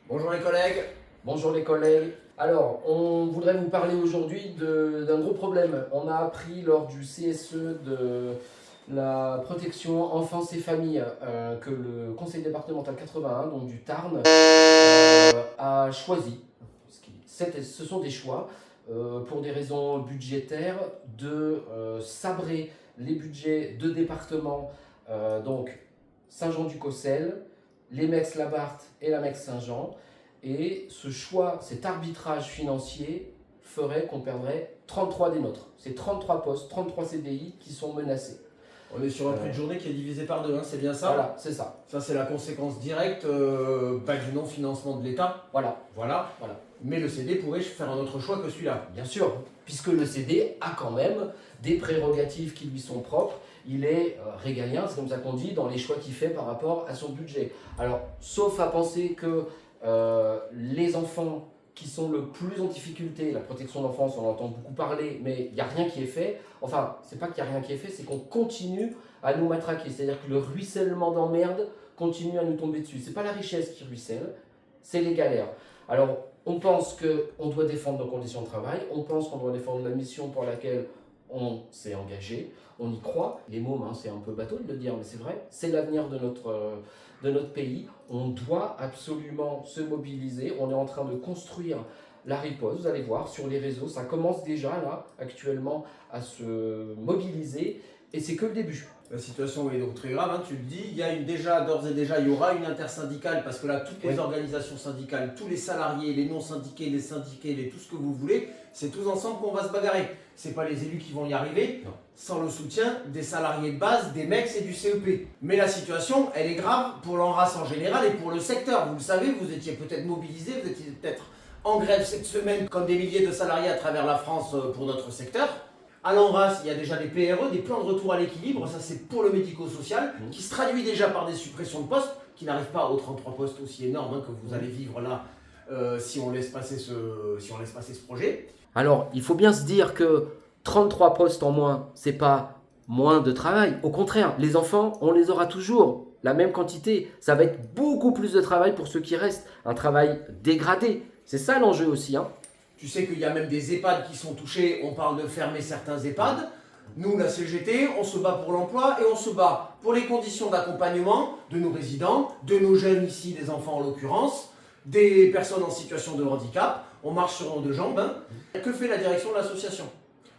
Bonjour les collègues. Bonjour les collègues. Alors, on voudrait vous parler aujourd'hui d'un gros problème. On a appris lors du CSE de la protection enfance et famille que le conseil départemental 81, donc du Tarn, a choisi, ce sont des choix, pour des raisons budgétaires, de sabrer les budgets de départements, donc Saint-Jean-du-Cossel, les Mex-Labarthe et la Mex-Saint-Jean. Et ce choix, cet arbitrage financier ferait qu'on perdrait 33 des nôtres. C'est 33 postes, 33 CDI qui sont menacés. On est sur un prix de journée qui est divisé par deux, hein, c'est bien ça? Voilà, c'est ça. Ça c'est la conséquence directe du non-financement de l'État. Voilà. Voilà. Mais le CD pourrait faire un autre choix que celui-là. Bien sûr, puisque le CD a quand même des prérogatives qui lui sont propres. Il est régalien, c'est comme ça qu'on dit, dans les choix qu'il fait par rapport à son budget. Alors, sauf à penser que les enfants qui sont le plus en difficulté, la protection de l'enfance, on en entend beaucoup parler, mais il n'y a rien qui est fait. Enfin, c'est pas qu'il n'y a rien qui est fait, c'est qu'on continue à nous matraquer. C'est-à-dire que le ruissellement d'emmerde continue à nous tomber dessus. C'est pas la richesse qui ruisselle, c'est les galères. Alors, on pense qu'on doit défendre nos conditions de travail, on pense qu'on doit défendre la mission pour laquelle on s'est engagé, on y croit. Les mômes, hein, c'est un peu bateau de le dire, mais c'est vrai, c'est l'avenir de notre pays. On doit absolument se mobiliser, on est en train de construire la riposte, vous allez voir, sur les réseaux, ça commence déjà là, actuellement, à se mobiliser, et c'est que le début. La situation est donc très grave, hein, tu le dis. Il y a d'ores et déjà, il y aura une intersyndicale parce que là, toutes les organisations syndicales, tous les salariés, les non-syndiqués, les syndiqués, tout ce que vous voulez, c'est tous ensemble qu'on va se bagarrer. C'est pas les élus qui vont y arriver sans le soutien des salariés de base, des MEX et du CEP. Mais la situation, elle est grave pour l'ANRAS en général et pour le secteur. Vous le savez, vous étiez peut-être mobilisés, vous étiez peut-être en grève cette semaine comme des milliers de salariés à travers la France pour notre secteur. À l'ANRAS, il y a déjà des PRE, des plans de retour à l'équilibre, ça c'est pour le médico-social, qui se traduit déjà par des suppressions de postes, qui n'arrivent pas aux 33 postes aussi énormes que vous allez vivre là si on laisse passer ce projet. Alors, il faut bien se dire que 33 postes en moins, c'est pas moins de travail. Au contraire, les enfants, on les aura toujours. La même quantité. Ça va être beaucoup plus de travail pour ceux qui restent. Un travail dégradé. C'est ça l'enjeu aussi, hein. Tu sais qu'il y a même des EHPAD qui sont touchés, on parle de fermer certains EHPAD. Nous, la CGT, on se bat pour l'emploi et on se bat pour les conditions d'accompagnement de nos résidents, de nos jeunes ici, des enfants en l'occurrence, des personnes en situation de handicap. On marche sur nos deux jambes. Hein. Que fait la direction de l'association?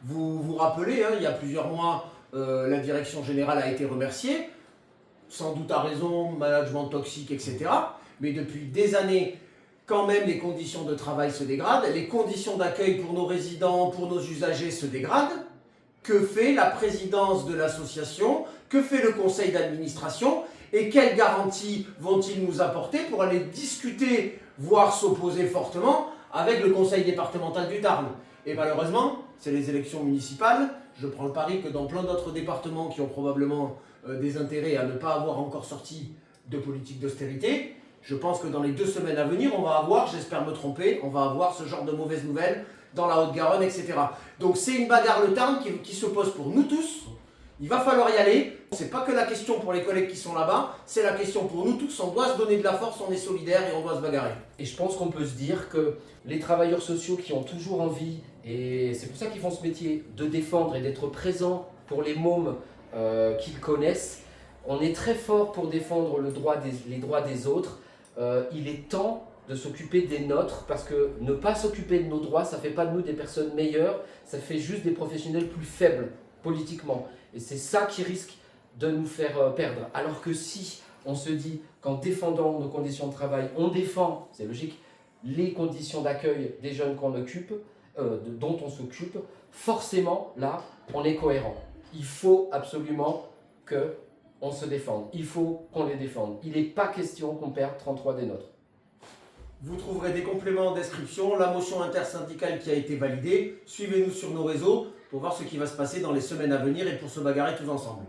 Vous vous rappelez, hein, il y a plusieurs mois, la direction générale a été remerciée, sans doute à raison, management toxique, etc. Mais depuis des années, quand même les conditions de travail se dégradent, les conditions d'accueil pour nos résidents, pour nos usagers se dégradent. Que fait la présidence de l'association? Que fait le conseil d'administration? Et quelles garanties vont-ils nous apporter pour aller discuter, voire s'opposer fortement avec le conseil départemental du Tarn? Et malheureusement, c'est les élections municipales. Je prends le pari que dans plein d'autres départements qui ont probablement des intérêts à ne pas avoir encore sorti de politique d'austérité, je pense que dans les 2 semaines à venir, on va avoir, j'espère me tromper, on va avoir ce genre de mauvaises nouvelles dans la Haute-Garonne, etc. Donc c'est une bagarre le Tarn qui se pose pour nous tous. Il va falloir y aller. C'est pas que la question pour les collègues qui sont là-bas, c'est la question pour nous tous. On doit se donner de la force, on est solidaires et on doit se bagarrer. Et je pense qu'on peut se dire que les travailleurs sociaux qui ont toujours envie, et c'est pour ça qu'ils font ce métier, de défendre et d'être présents pour les mômes qu'ils connaissent, on est très fort pour défendre les droits des autres. Il est temps de s'occuper des nôtres, parce que ne pas s'occuper de nos droits, ça ne fait pas de nous des personnes meilleures, ça fait juste des professionnels plus faibles politiquement. Et c'est ça qui risque de nous faire perdre. Alors que si on se dit qu'en défendant nos conditions de travail, on défend, c'est logique, les conditions d'accueil des jeunes qu'on occupe, dont on s'occupe, forcément, là, on est cohérent. Il faut absolument qu'on se défende. Il faut qu'on les défende. Il n'est pas question qu'on perde 33 des nôtres. Vous trouverez des compléments en description, la motion intersyndicale qui a été validée. Suivez-nous sur nos réseaux pour voir ce qui va se passer dans les semaines à venir et pour se bagarrer tous ensemble.